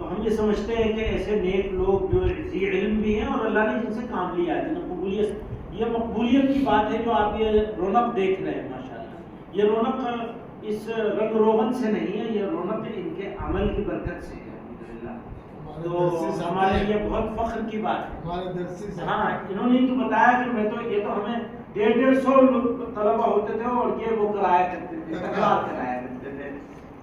ہم یہ سمجھتے ہیں کہ ایسے نیک لوگ جو ذی علم بھی ہیں اور اللہ نے جن سے کام لیا ہے، جنہیں قبولیت، یہ مقبولیت کی بات ہے جو آپ یہ رونق دیکھ رہے ہیں ماشاءاللہ. یہ رونق اس رنگ روغن سے نہیں ہے، یہ رونق ان کے عمل کی برکت سے ہے الحمدللہ. تو ہمارے لیے بہت فخر کی بات ہے. ہاں انہوں نے تو بتایا کہ میں تو یہ تو ہمیں 150 طلبہ ہوتے تھے اور یہ وہ کرایا کرتے تھے، تکرار کرایا کرتے تھے.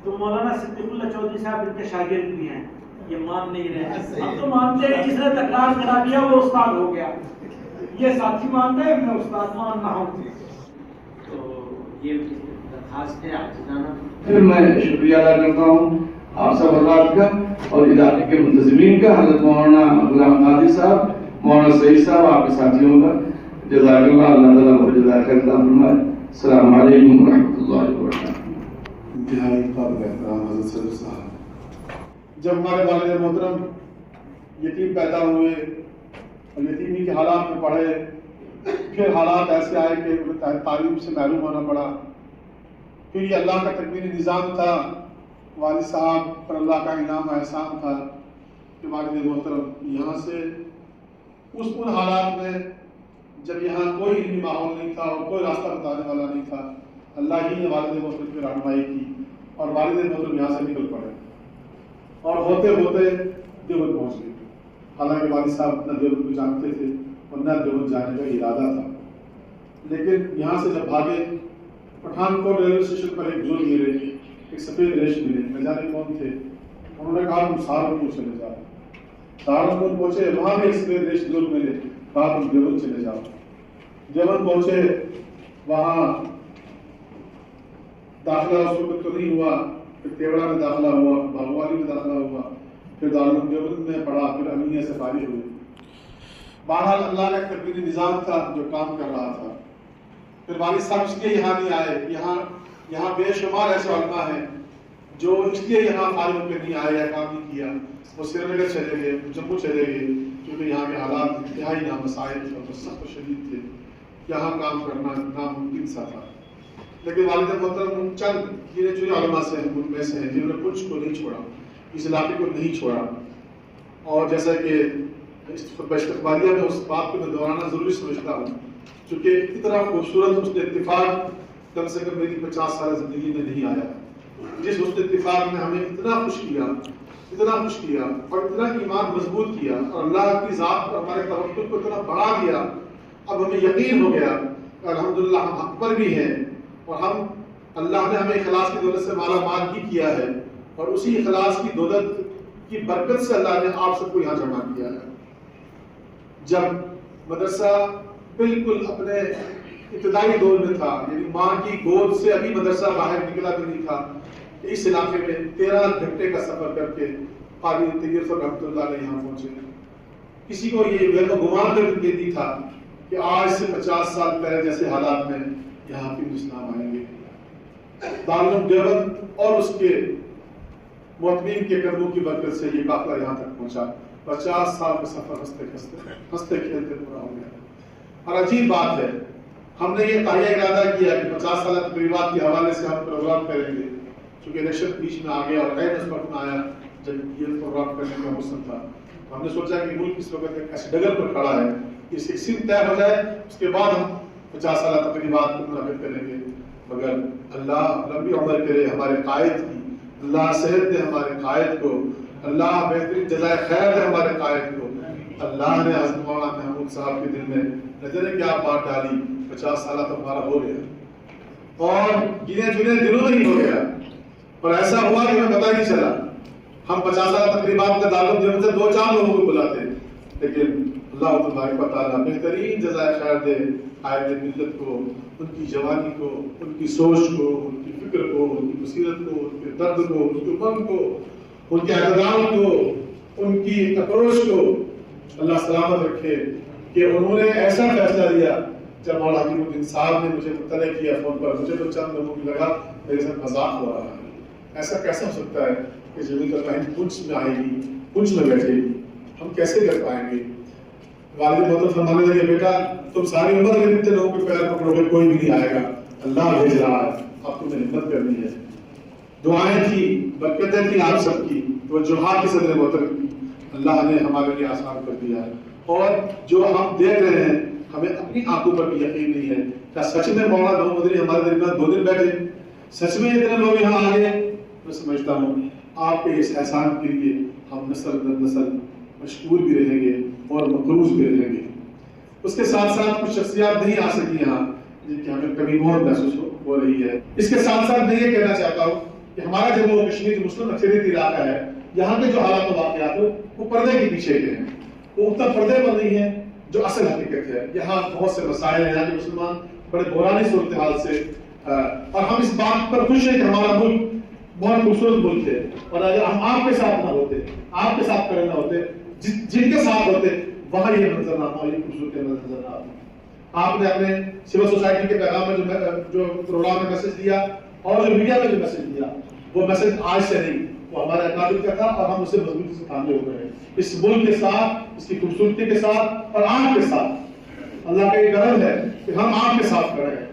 تو مولانا صدیق اللہ چودھری صاحب ان کے شاگرد بھی ہیں، یہ مان نہیں رہے. ہم تو مانتے ہیں جس نے تکرار کرا دیا وہ استاد ہو گیا، یہ ساتھی مانتے ہیں میں استاد ماننا ہوں. تو یہ درخواست ہے آپ سے جانا. پھر میں شکریہ ادا کرتا ہوں آپ سب حضرات کا اور ادارے کے منتظمین کا، حضرت مولانا غلام قادری صاحب، مولانا سعید صاحب، آپ کے ساتھیوں کا. جزاک اللہ، اللہ تعالیٰ کو جزائے خیر عطا فرمائے. السلام علیکم ورحمۃ اللہ وبرکاتہ. انتہائی قابل احترام حضرت صدر صاحب، جب ہمارے والد محترم یتیم پیدا ہوئے اور یتیمی کے حالات میں پڑھے، پھر حالات ایسے آئے کہ تعلیم سے محروم ہونا پڑا. پھر یہ اللہ کا تقدیری نظام تھا، والد صاحب پر اللہ کا انعام و احسان تھا کہ والد محترم یہاں سے ان حالات میں جب یہاں کوئی علمی ماحول نہیں تھا اور کوئی راستہ بتانے والا نہیں تھا، اللہ ہی نے والد محترم کی رہنمائی کی اور والد محترم یہاں سے نکل پڑے اور ہوتے ہوتے دیوبند پہنچ گئے. حالانکہ والد صاحب نہ دیوبند کو جانتے تھے اور نہ دیوبند جانے کا ارادہ تھا، لیکن یہاں سے جب بھاگے پٹھانکوٹ ریلوے اسٹیشن پر ایک بزرگ ملے، ایک سفید ریش ملے، نہ جانے کون تھے. انہوں نے کہا تم سہارنپور چلے جاؤ. سہارنپور پہنچے، وہاں بھی ایک سفید ریش بزرگ ملے، کہا تم دیوبند چلے جاؤ. دیوبند پہنچے، وہاں داخلہ اس وقت تو نہیں ہوا، پھر تیوڑا میں داخلہ ہوا، بھگوالی میں داخلہ ہوا، پھر دارالعلوم دیوبند میں پڑھا، پھر امینیہ سے فارغ ہوئے. بہرحال اللہ کا تقدیری نظام تھا جو کام کر رہا تھا. پھر والد صاحب اس لیے یہاں نہیں آئے. یہاں بے شمار ایسے علماء ہیں جو اس لیے یہاں فارغ ہو کے نہیں آئے یا کام نہیں کیا. وہ سری نگر چلے گئے، جموں چلے گئے، کیونکہ یہاں کے حالات انتہائی نامسائل تھے اور سخت و شدید تھے، یہاں کام کرنا ناممکن سا تھا. لیکن والد محترم چند گنے چنے علماء سے ہیں، ان میں سے ہیں جنہوں نے کچھ کو نہیں چھوڑا، اس علاقے کو نہیں چھوڑا. اور جیسا کہ استقبالیہ میں اس بات کو میں دہرانا ضروری سمجھتا ہوں، چونکہ اتنا خوبصورت حسن اتفاق کم سے کم میری 50 سال زندگی میں نہیں آیا. جس حسن اتفاق نے ہمیں اتنا خوش کیا اور اتنا ایمان مضبوط کیا اور اللہ کی ذات پر ہمارے توکل کو اتنا بڑھا دیا. اب ہمیں یقین ہو گیا کہ الحمدللہ ہم حق پر بھی ہیں اور اللہ نے ہمیں اخلاص کی دولت سے مالا مال بھی کیا ہے، اور اسی اخلاص کی دولت کی برکت سے اللہ نے آپ سب کو یہاں جمع کیا ہے. جب مدرسہ بالکل اپنے ابتدائی دور میں تھا، یعنی ماں کی گود سے ابھی مدرسہ باہر نکلا بھی نہیں تھا، اس علاقے میں 13 گھنٹے کا سفر کر کے قاری طیب رحمۃ اللہ علیہ یہاں پہنچے. کسی کو یہ گمان بھی نہیں تھا کہ آج سے 50 سال پہلے جیسے حالات میں یہاں پہ اسلام آئیں گے. دارالعلوم دیوبند اور اس کے معتمین کے قدموں کی برکت سے یہ قافلہ یہاں تک پہنچا. 50 سال کا سفر ہنستے کھیلتے پورا ہو گیا. اور عجیب بات ہے، ہم نے یہ تاہیہ ارادہ کیا کہ 50 سالہ تقریبات کے حوالے سے ہم پروگرام کریں گے، چونکہ الیکشن بیچ میں آ گیا اور غیر اس وقت میں آیا جب یہ پروگرام کرنے کا موسم تھا. ہم نے سوچا کہ ملک اس وقت ایک ایسے ڈگر پر کھڑا ہے، اس ایک سن طے ہو جائے، اس کے بعد ہم 50 سالہ تقریبات کو منعقد کریں گے. مگر اللہ لمبی عمر کرے ہمارے قائد کی، اللہ صحت دے ہمارے قائد کو، اللہ بہترین جزائے خیر دے ہمارے قائد کو. اللہ نے حضرت مولانا محمود صاحب کے دل میں نظر کیا بات ڈالی. 50 سالہ تو ہمارا ہو گیا اور گنے چنے دنوں میں ہی ہو گیا، اور ایسا ہوا کہ ہمیں پتہ ہی نہیں چلا. ہم 50 سالہ تقریبات میں دارالعلوم دیوبند سے 2-4 لوگوں کو بلاتے ہیں، لیکن اللہ تبارک و تعالیٰ بہترین جزائے خیر دے قائد ملت کو، ان کی جوانی کو، ان کی سوچ کو، ان کی فکر کو، ان کی بصیرت کو، ان کے درد کو، ان کے غم کو، ان کے اعتدال کو، ان کی اپروچ کو اللہ سلامت رکھے کہ انہوں نے ایسا فیصلہ لیا. جب مولانا حکیم الدین صاحب نے مجھے مطلع کیا فون پر، مجھے تو چند لوگوں کی لگا میرے ساتھ مذاق ہو رہا ہے. ایسا کیسا ہو سکتا ہے کہ جمیل الرحیم پنچ میں آئے گی، پنچ میں بیٹھے گی، ہم کیسے کر پائیں گے؟ والد محترم فرمانے لگے بیٹا تم ساری عمر کے اتنے لوگوں کے پیر پکڑو گے کوئی بھی نہیں آئے گا، اللہ بھیج رہا ہے، اب تمہیں ہمت کرنی ہے. دعائیں تھی، برکتیں تھیں آپ سب کی. توجہات کی صدر محترم اللہ نے ہمارے لیے آسان کر دیا ہے، اور جو ہم دیکھ رہے ہیں ہمیں اپنی آنکھوں پر بھی یقین نہیں ہے کیا سچ میں مولانا محمد مدنی ہمارے درمیان 2 دن بیٹھے، سچ میں اتنے لوگ یہاں آ گئے؟ میں سمجھتا ہوں آپ کے اس احسان کے لیے ہم نسل در نسل مشکور بھی رہیں گے اور مقروض بھی رہیں گے۔ اس کے ساتھ ساتھ کچھ شخصیات نہیں آ سکی یہاں جن کی ہمیں کمی بہت محسوس ہو رہی ہے۔ اس کے ساتھ ساتھ میں یہ کہنا چاہتا ہوں کہ ہمارا جموں و کشمیر مسلم اکثریتی علاقہ ہے، یہاں کے جو حالات و واقعات وہ پردے کے پیچھے کے ہیں، وہ اتنا پردے پر نہیں ہے جو اصل حقیقت ہے۔ یہاں بہت سے مسائل ہیں، یہاں کے مسلمان بڑے بحرانی صورتحال سے، اور ہم اس بات پر خوش ہیں کہ ہمارا ملک بہت خوبصورت ملک ہے، اور اگر ہم آپ کے ساتھ نہ ہوتے، آپ کے ساتھ کھڑے نہ ہوتے، جن کے ساتھ ہوتے، وہاں یہ منظرنامہ اور یہ خوبصورتی نظر نہ آتی۔ آپ نے اپنے سول سوسائٹی کے پیغام میں جو پروگرام میں میسج دیا اور جو میڈیا میں جو میسج دیا، وہ میسج آج سے نہیں، وہ ہمارے اکابر کا تھا، اور ہم اسے مضبوطی سے تھامے ہوئے ہیں اس ملک کے ساتھ، اس کی خوبصورتی کے ساتھ اور آپ کے ساتھ۔ اللہ کا یہ کرم ہے کہ ہم آپ کے ساتھ کھڑے ہیں،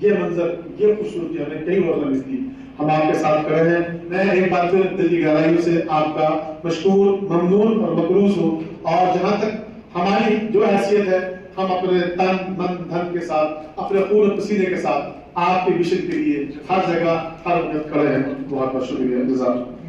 یہ منظر، یہ خوبصورتی ہمیں کئی اور نہ ملتی، ہم آپ کے ساتھ کھڑے ہیں۔ میں ایک بار پھر دل کی گہرائیوں سے آپ کا مشکور، ممنون اور مقروض ہوں، اور جہاں تک ہماری جو حیثیت ہے ہم اپنے تن من دھن کے ساتھ، اپنے خون و پسینے کے ساتھ آپ کے مشن کے لیے ہر جگہ ہر وقت کھڑے ہیں۔ بہت بہت شکریہ، جزاک اللہ۔